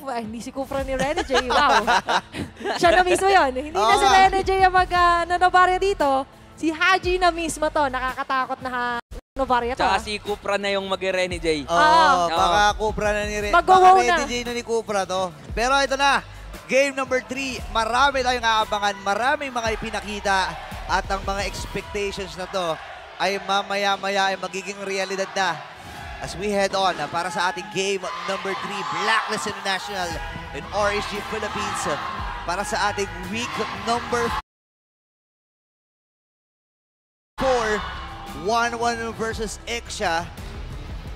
Kufra, hindi si Kufra ni Rene J. Wow. Siya na mismo yun. Hindi na si Rene J ang mag-Novaria dito. Si Haji na mismo to. Nakakatakot na Novaria to. Tsaka si Kufra na yung mag-Rene J. Baka Kufra na ni Rene. Baka Rene J na ni Kufra to. Pero ito na. Game number 3. Marami tayong aabangan. Maraming mga ipinakita. At ang mga expectations na to ay mamaya-maya ay magiging realidad na. As we head on para sa ating game number 3, Blacklist International in RSG Philippines. Para sa ating week number 4, 1-1 versus Exia.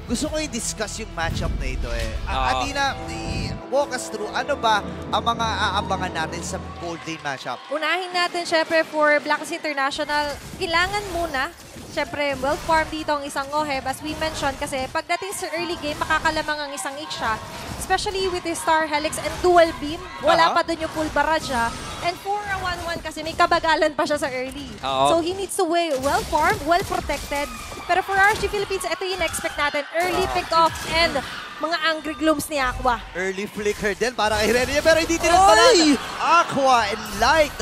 Gusto ko i-discuss yung matchup na ito eh. Athena, walk us through, ano ba ang mga aabangan natin sa Gold Lane matchup? Unahin natin syempre for Blacklist International, kailangan muna syempre, well-formed dito ang isang Oheb. As we mentioned, kasi pagdating sa early game, makakalamang ang isang Ixia. Especially with his Star Helix and Dual Beam. Wala pa dun yung full barrage siya. And for a 1-1 kasi may kabagalan pa siya sa early. So he needs to be well-formed, well-protected. Pero for RSG Philippines, ito yung expect natin. Early pick-off and mga angry glooms ni Aqua. Early flicker din para kay Rene, pero hindi tinatpalan. Aqua and Light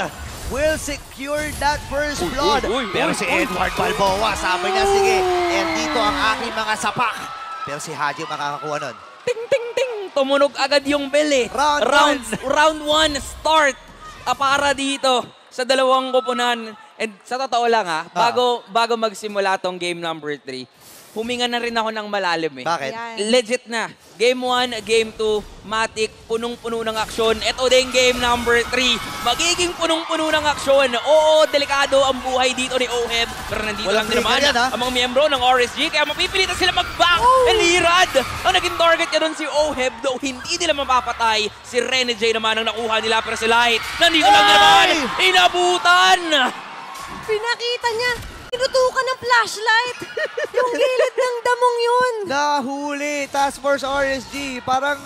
will secure that first blood. Pero si Edward Balboa, sabi niya, sige, and dito ang aking mga sapak. Pero si Haji makakakuha nun. Ting, ting, ting! Tumunog agad yung bell eh. Round 1 start para dito sa dalawang koponan. And sa totoo lang bago magsimula tong game number 3, huminga na rin ako ng malalim eh. Bakit? Legit na. Game 1, Game 2, Matic, punong-puno ng aksyon. Ito din game number 3. Magiging punong-puno ng aksyon. Oo, delikado ang buhay dito ni Oheb. Pero nandito lang din naman ang mga miyembro ng RSG. Kaya mapipilitan sila mag-back. And Irad, ang naging target niya doon si Oheb. Though hindi nila mapapatay. Si Rene J naman ang nakuha nila. Pero si Light, nandito lang din naman. Inabutan! Pinakita niya. Tinutukan ng flashlight. Yung gilid ng damong yun. Nahuli. Task Force RSG. Parang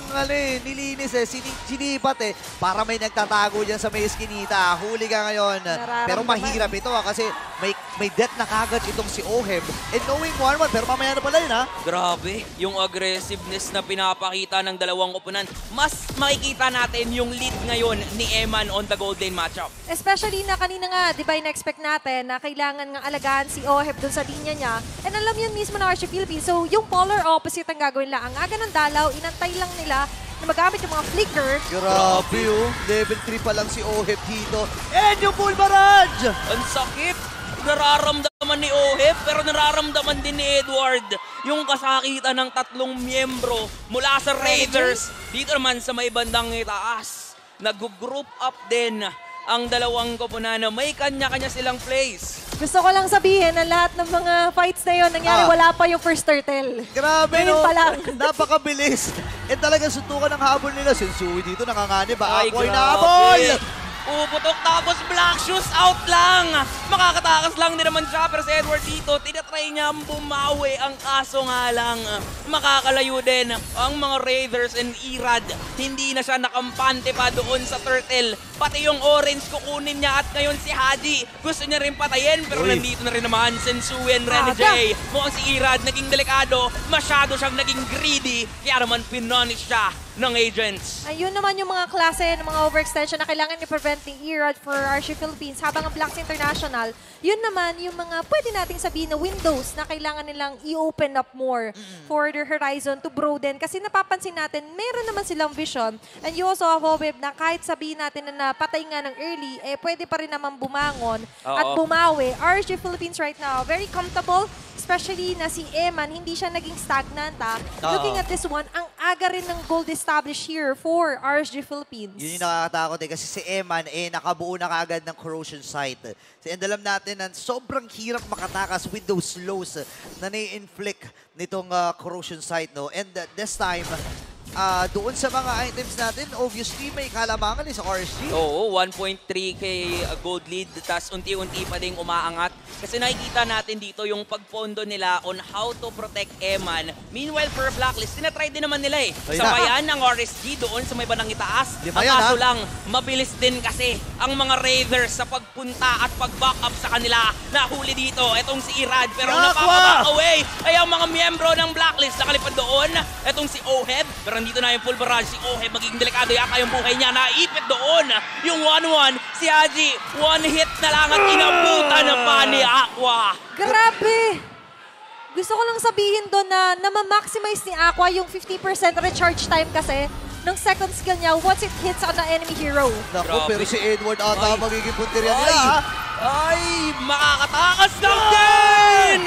nilinis eh. Sinipat eh. Para may nagtatago dyan sa may eskinita. Huli ka ngayon. Pero mahirap ito kasi may death na kagad itong si Oheb. And knowing 1-1, pero mamaya na pala yun ha. Grabe. Yung aggressiveness na pinapakita ng dalawang koponan. Mas makikita natin yung lead ngayon ni Eman on the Gold Lane matchup. Especially na kanina nga, di ba in-expect natin na kailangan nga alagaan si Oheb dun sa linya niya. And alam yun mismo ng RSG Philippines. So yung polar opposite ang gagawin lang. Ang aga ng dalaw, inantay lang nila na magamit yung mga flicker. Grabe oh. Level 3 pa lang si Oheb dito. And yung full barrage! Ang sakit. Nararamdaman ni Oheb pero nararamdaman din ni Edward yung kasakitan ng tatlong miyembro mula sa Raiders. Dito naman sa may bandang itaas. Nag-group up din ang dalawang koponan na may kanya-kanya silang plays. Gusto ko lang sabihin na lahat ng mga fights na yun, nangyari wala pa yung first turtle. Grabe no, pa lang. Napakabilis. Eh talaga suntukan ng habol nila. Sensui dito nanganganib. Aqua na habol! Puputok tapos Black Shoes out lang. Makakatakas lang din naman siya. Pero si Edward dito, tinatry niya bumawi. Ang kaso nga lang, makakalayo din ang mga Raiders and Irad. Hindi na siya nakampante pa doon sa Turtle. Pati yung orange kukunin niya. At ngayon si Haji, gusto niya rin patayin. Pero nandito na rin naman Sensui and Rene J. Mukhang si Irad naging delikado. Masyado siyang naging greedy. Kaya naman pinonish siya ng agents. Ayun naman yung mga klase ng mga overextension na kailangan i-prevent ni Irad for RSG Philippines. Habang ang Blacks International, yun naman yung mga pwede nating sabihin na windows na kailangan nilang i-open up more for their horizon to broaden. Kasi napapansin natin, meron naman silang vision. And you also have Oheb na kahit sabihin natin na napatay nga ng early, eh pwede pa rin naman bumangon at bumawi. RSG Philippines right now, very comfortable. Especially na si Eman, hindi siya naging stagnant. Looking at this one, ang aga rin ng gold established here for RSG Philippines. Yun yung nakakatakot kasi si Eman nakabuo na kaagad ng corrosion site. And alam natin na sobrang hirap makatakas with those slows na nai-inflict nitong corrosion site. No? And this time, doon sa mga items natin, obviously may kalamangan sa RSG. Oo, 1.3k gold lead, tas unti-unti pa ding umaangat. Kasi nakikita natin dito yung pagpondo nila on how to protect Eman. Meanwhile, for Blacklist, tinatry din naman nila eh. Sabayan ang RSG doon sa may bandang itaas. Ang kaso lang, mabilis din kasi ang mga Raiders sa pagpunta at pag-back up sa kanila. Nahuli dito, etong si Irad, pero napapa-back away ay ang mga miyembro ng Blacklist nakalipad doon. Etong si Oheb, pero Pero nandito na yung full barrage. Si Ohe, magiging delikado yata yung buhay niya. Naipit doon. Yung 1-1, si Haji, one hit na lang at inabutan pa ni Aqua. Grabe! Gusto ko lang sabihin doon na ma-maximize ni Aqua yung 50% recharge time kasi ng second skill niya once it hits on the enemy hero. Naku, Grabe. pero si Edward ata magiging punteriya nila, Ay, ha? ay, makakatakas lang din!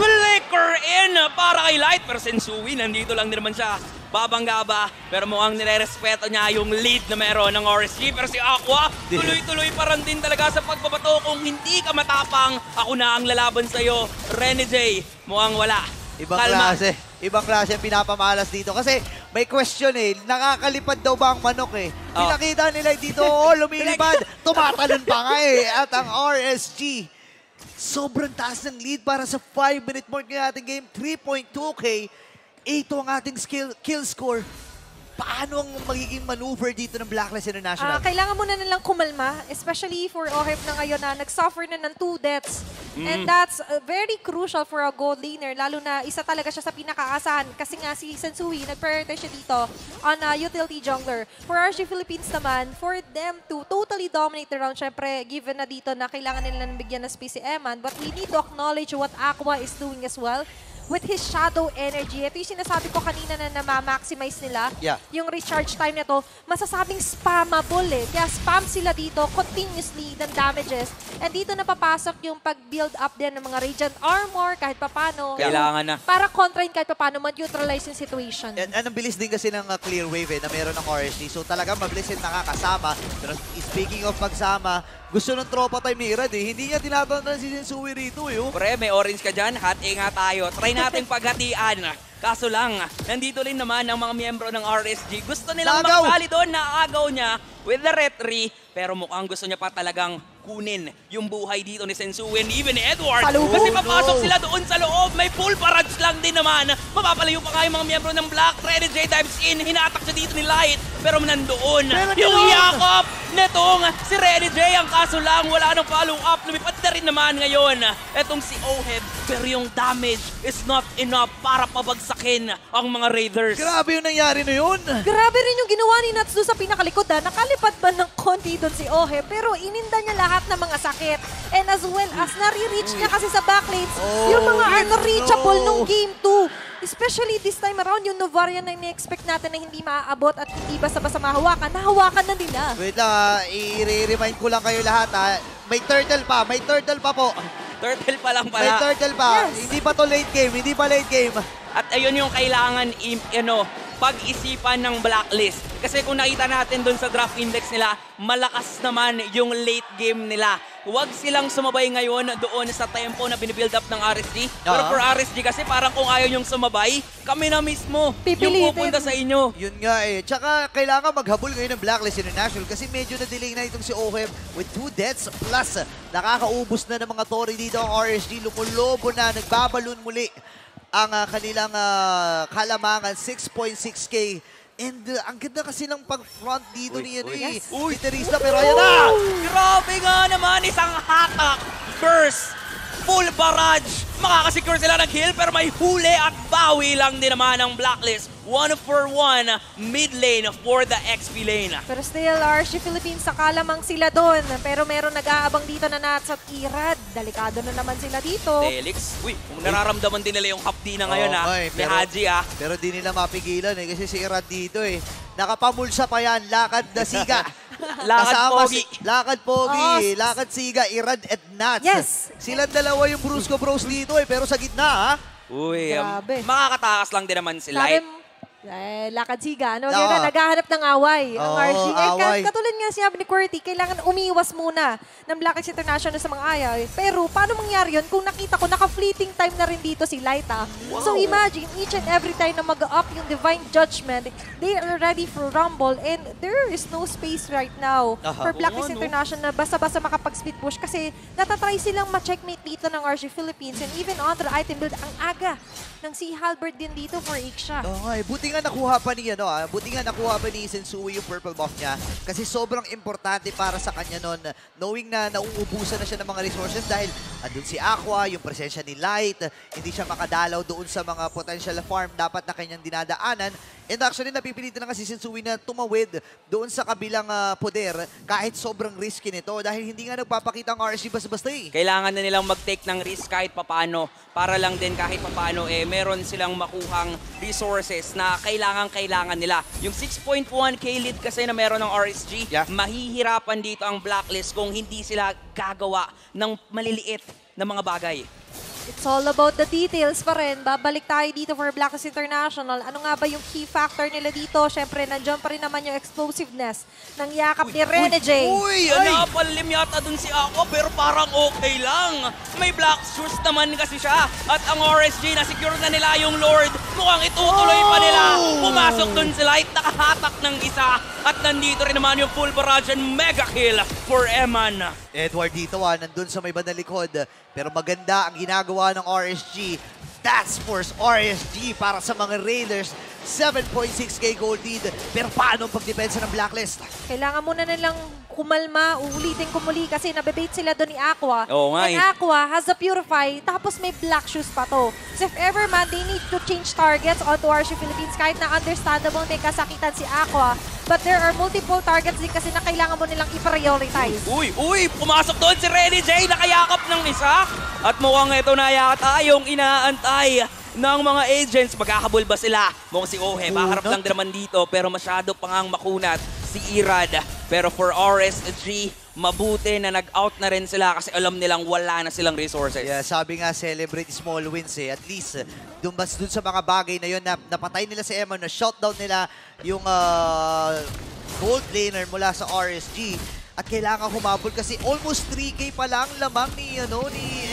Flicker in para kay Light. Pero Sensui, nandito lang din naman siya. Babangga ba? Pero mukhang nire-respeto niya yung lead na meron ng RSG. Pero si Aqua, tuloy-tuloy pa rin din talaga sa pagbabato. Kung hindi ka matapang, ako na ang lalaban sa'yo. Rene J, mukhang wala. Ibang Kalma. klase. Ibang klase ang pinapamalas dito. Kasi may question eh, nakakalipad daw ba ang manok eh? Oh. Pinakita nila dito, lumilipad. Tumatalon pa nga eh. At ang RSG, sobrang taas ng lead para sa 5-minute mark ng ating game. 3.2K. 8 ang ating kill score. Paano ang magiging maneuver dito ng Blacklist International? Kailangan muna nilang kumalma, especially for OHEP na ngayon na nag-suffer na ng 2 deaths. And that's very crucial for a gold laner, lalo na isa talaga siya sa pinakaasahan. Kasi nga si Sensui, nag-prioritize siya dito on utility jungler. For RG Philippines naman, for them to totally dominate the round, syempre, given na dito na kailangan nila bigyan ng space si Eman, but we need to acknowledge what Aqua is doing as well. With his shadow energy, ito yung sinasabi ko kanina na ma-maximize nila. Yeah. Yung recharge time nito, masasabing spammable eh. Kaya spam sila dito continuously ng damages. And dito napapasok yung pag-build up din ng mga Radiant Armor kahit papano. Kailangan na. Para kontrain kahit papano, mag-neutralize yung situation. And ang bilis din kasi ng clear wave eh, na meron ng RSG. So talagang mabilis yung nakakasama. Pero speaking of pagsama, gusto ng tropa time ni Irad eh. Hindi niya tinatantan si Sensui rito eh. Oh. Pre, may orange ka dyan. Hot A nga tayo. Try natin paghatian. Kaso lang, nandito rin naman ang mga miyembro ng RSG. Gusto nilang Naagaw! makasali doon. Naagaw niya with the retry. Pero mukhang gusto niya pa talagang kunin yung buhay dito ni Sensui and even ni Edward. Salubog! Kasi papasok no! sila doon sa loob. May full barrage lang din naman. Mapapalayo pa nga yung mga miyembro ng Black. Rene J dives in. Hinatak siya dito ni Light. Pero nandoon yung yakap netong si Rene J. Ang kaso lang, wala nang follow-up. Lumipad na rin naman ngayon etong si Oheb. Pero yung damage is not enough para pabagsakin ang mga Raiders. Grabe yung nangyari na yun. Grabe rin yung ginawa ni Nats doon sa pinakalikod ha. Nakalipad ba ng konti doon si Ohe, pero ininda niya lahat ng mga sakit. And as well as nare-reach niya kasi sa backlanes, yung mga unreachable nung Game 2. Especially this time around, yung Novaria na ini-expect natin na hindi maaabot at hindi basta-basta mahawakan, nahawakan na nila. Wait lang, i-remind ko lang kayo lahat ha. May turtle pa po. Turtle pa lang May pala. turtle pa. Yes. Hindi pa to late game, hindi pa late game. At ayun yung kailangan pag-isipan ng Blacklist. Kasi kung nakita natin doon sa draft index nila, malakas naman yung late game nila. Huwag silang sumabay ngayon doon sa tempo na binibuild up ng RSG. Pero for RSG kasi parang kung ayaw yung sumabay, kami na mismo Pipilitin. yung pupunta sa inyo. Yun nga eh. Tsaka kailangan maghabol ngayon ng Blacklist International kasi medyo na-delay na itong si Oheb with 2 deaths plus nakakaubos na ng mga Tori dito ang RSG. Lumulobo na, nagbabalon muli ang kanilang kalamangan, 6.6K. And ang ganda kasi ng pag-front dito ni Teresa, pero ayan na! Grabe nga naman, isang hatak, burst, full barrage. Makakasecure sila ng kill pero may huli at bawi lang din naman ang Blacklist. 1-for-1 mid lane for the XP lane. Pero still, RG Philippines, saka lamang sila doon. Pero meron nag-aabang dito na Nats at Irad. Delikado na naman sila dito. Delix, kung nararamdaman din nila yung hapdi na ngayon ni pero, Haji Pero di nila mapigilan eh kasi si Irad dito eh. Nakapamulsa pa yan, lakad na siga. Lakad Kasama pogi. Lakad pogi, Oh, lakad siga, Irad at Nats. Yes. Silang dalawa yung Brusco Bros dito eh, pero sa gitna ha. Uy, Grabe. makakatakas lang din naman si Sabi Light. lakad siga. Ano, Oo. naghahanap ng away ang Oo, RG. away. Katulad nga sinabi ni QWERTY, kailangan umiwas muna ng Blacklist International sa mga ayaw. Pero paano mangyari yun kung nakita ko naka-fleeting time na rin dito si Light ha? So imagine, each and every time na mag-up yung Divine Judgment, they are ready for Rumble and there is no space right now for Blacklist International na basta-basta makapag-speed push kasi natatry silang ma-checkmate dito ng RG Philippines and even on the item build ang aga ng si Halberd din dito for Iksha. Oo nga eh. Buti nga nakuha pa ni buti nga nakuha pa ni Sensui yung purple buff niya kasi sobrang importante para sa kanya nun knowing na nauubusan na siya ng mga resources dahil andun si Aqua, yung presensya ni Light, hindi siya makadalaw doon sa mga potential farm dapat na kanyang dinadaanan And actually, napipilitan na kasi si Sensui na tumawid doon sa kabilang poder kahit sobrang risky nito dahil hindi nga nagpapakita ang RSG basta-basta eh. Kailangan na nilang mag-take ng risk kahit papano para lang din kahit papano meron silang makuhang resources na kailangan nila. Yung 6.1k lead kasi na meron ng RSG, mahihirapan dito ang Blacklist kung hindi sila gagawa ng maliliit na mga bagay. It's all about the details pa rin. Babalik tayo dito for Blacklist International. Ano nga ba yung key factor nila dito? Siyempre, nandiyan pa rin naman yung explosiveness ng yakap ni Rene J. Uy, napalim yata dun si Ako pero parang okay lang. May black shoes naman kasi siya. At ang RSG, na-secure na nila yung Lord. Mukhang itutuloy pa nila. Pumasok dun si Light, nakahatak ng isa. At nandito rin naman yung full barrage and mega kill for Eman. Edward dito nandun sa may bandang likod. Pero maganda ang ginagawa ng RSG. Task Force RSG para sa mga Raiders. 7.6k gold lead. Pero paano ang pagdepensa ng Blacklist? Kailangan muna nilang kumalma, uulitin kumuli kasi nabebait sila doon ni Aqua. Oo nga And Aqua has the Purify, tapos may black shoes pa to. So if ever man, they need to change targets onto RSG Philippines kahit na understandable may kasakitan si Aqua. But there are multiple targets din kasi na kailangan mo nilang i-prioritize. Uy, pumasok doon si Rene J, nakayakap ng isa. At mukhang ito na yata yung inaantay ng mga agents. Magkakabol ba sila? Mukhang si Ohe, maharap lang din naman dito pero masyado pang ang makunat si Irad. Pero for RSG, mabuti na nag-out na rin sila kasi alam nilang wala na silang resources. Yeah, sabi nga, celebrate small wins eh. At least, dun sa mga bagay na yun, napatay nila si Eman, na shutdown nila yung gold laner mula sa RSG. At kailangan humabol kasi almost 3k pa lang lamang ni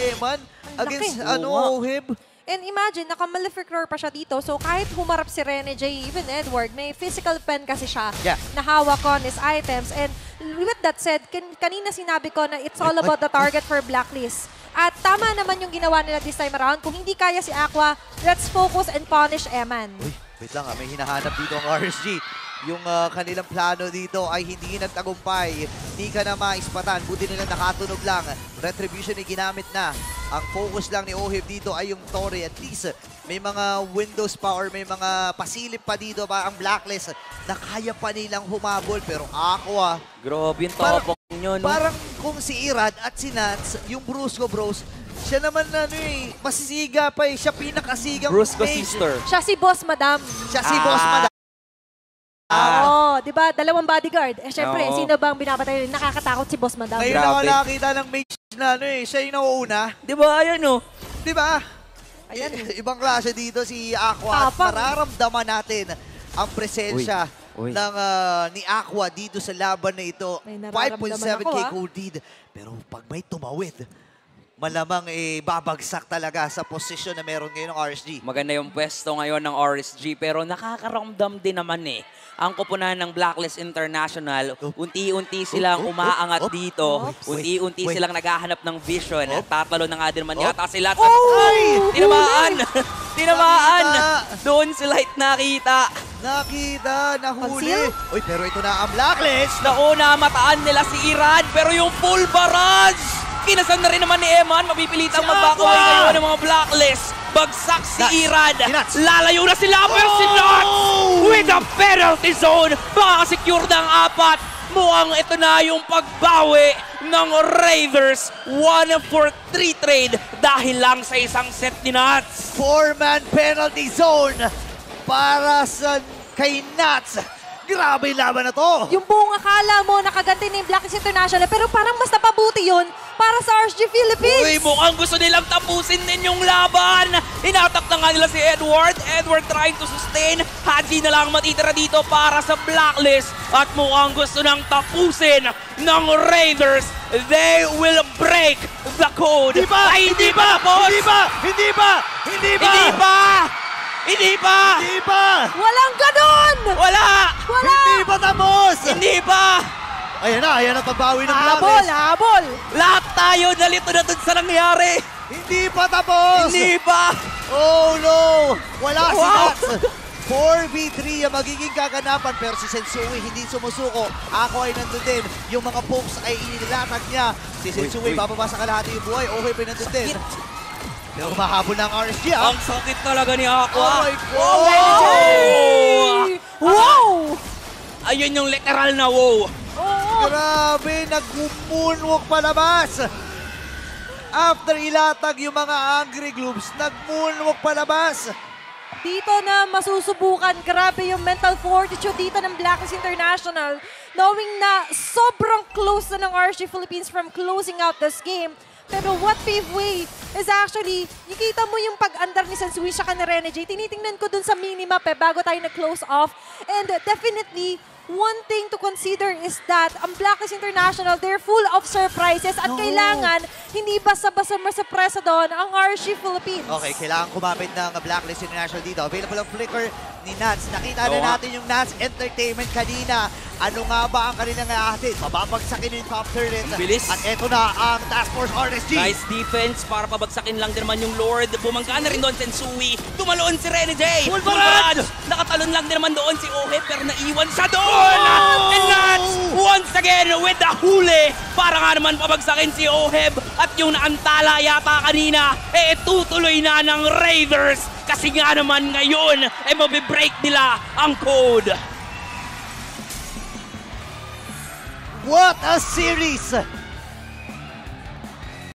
Eman against Oheb. And imagine, naka-Malefic Roar pa siya dito. So kahit humarap si Rene J, even Edward, may physical pen kasi siya na hawak on his items. And with that said, kanina sinabi ko na it's all about the target for Blacklist. At tama naman yung ginawa nila this time around. Kung hindi kaya si Aqua, let's focus and punish Eman. Uy, wait lang may hinahanap dito ang RSG. Yung kanilang plano dito ay hindi nagtagumpay. Hindi ka na maispatan. Buti nila nakatunog lang. Retribution ay ginamit na. Ang focus lang ni Oheb dito ay yung Torre. At least may mga windows pa or may mga pasilip pa dito pa ang Blacklist na kaya pa nilang humabol. Pero Aqua, Grabe yung topok nyo, no? parang kung si Irad at si Nats, yung Brusco Bros, siya naman masisiga pa eh. Siya pinakasigang Brusco mage. sister. Siya si Boss Madam. Siya si Boss Madam. Oo, di ba? Dalawang bodyguard. Syempre, sino bang binabatay? Nakakatakot si Boss Madam. Ngayon ako nakakita ng mage na siya yung nauuna. Di ba? Ayan, no? Di ba? Ayan. Ibang klase dito si Aqua. At mararamdaman natin ang presensya ng ni Aqua dito sa laban na ito. 5.7k gold lead. Pero pag may tumawid, malamang babagsak talaga sa posisyon na meron ngayon ng RSG. Maganda yung pwesto ngayon ng RSG pero nakakaramdam din naman ang koponan ng Blacklist International. Unti-unti silang umaangat dito. Unti-unti silang naghahanap ng vision. Tatalo na nga din naman yata sila. Tinamaan! Tinamaan! Doon si Light nakita. Nahuli. Uy, pero ito na ang Blacklist. Nauna, mataan nila si Irad pero yung full barrage! Kinasan na rin naman ni Eman. Mapipilitang mag-backaway ngayon ng mga Blacklist. Bagsak si Irad. Lalayo na sila pero si Nuts with a penalty zone. Makakasecure ng 4. Mukhang ito na yung pagbawi ng Raiders. 1-for-3 trade dahil lang sa isang set ni Nuts. 4-man penalty zone para sa kay Nuts. Grabe yung laban na to. Yung buong akala mo nakaganti ni Blacklist International pero parang mas napabuti yun para sa RSG Philippines. Uy, mukhang gusto nilang tapusin din yung laban. Inatak na nga nila si Edward. Edward trying to sustain. Haji na lang matitira dito para sa Blacklist. At mukhang gusto nang tapusin ng Raiders. They will break the code. Hindi pa! Ay, hindi pa! Hindi pa! Hindi pa! Hindi pa! Hindi pa! Hindi pa! Hindi pa! Walang ganon! Wala! Wala! Hindi pa tapos! Hindi pa! Ayan na pagbawi ng Habol, Blacklist. habol! Lahat tayo nalito na dun sa nangyari! Hindi pa tapos! Hindi pa! Oh no! Wala si Wow! Nuts! 4v3 ang magiging kaganapan pero si Sensui hindi sumusuko. Ako ay nandun din. Yung mga pokes ay inilatag niya. Si Sensui bababa sa kalahati yung buhay. Okay pa nandun din. Pero mahabol ng RSG Ang sakit talaga ni Aqua. Oh my God! Wow! Ayun yung literal na wow. Oo. Grabe, nag-moonwalk palabas. After ilatag yung mga Angry Globes, nag-moonwalk palabas. Dito na masusubukan. Grabe yung mental fortitude dito ng Blacklist International. Knowing na sobrang close na ng RG Philippines from closing out this game. Pero what pave way is actually, nakita mo yung pag-andar ni Sensui siya ka ni Rene J. Tinitingnan ko dun sa minimap bago tayo nag-close off. And definitely, one thing to consider is that ang Blacklist International, they're full of surprises at kailangan hindi basta-basta masurpresa doon ang RG Philippines. Okay, kailangan kumapit ng Blacklist International dito. Available ang flicker ni Nance. Nakita na natin yung Nance Entertainment kanina. Ano nga ba ang kanilang atin? Mababagsakin yung top turret. Bilis. At eto na ang Task Force RSG. Nice defense para pabagsakin lang din naman yung Lord. Bumangga na rin doon Sensui. Tumaloon si Rene J. Full barrage! Nakatalon lang din naman doon si Oheb pero naiwan siya doon. And Nats once again with the huli. Para nga naman pabagsakin si Oheb. At yung naantala yata kanina, tutuloy na ng Raiders. Kasi nga naman ngayon, mabibreak nila ang code. What a series!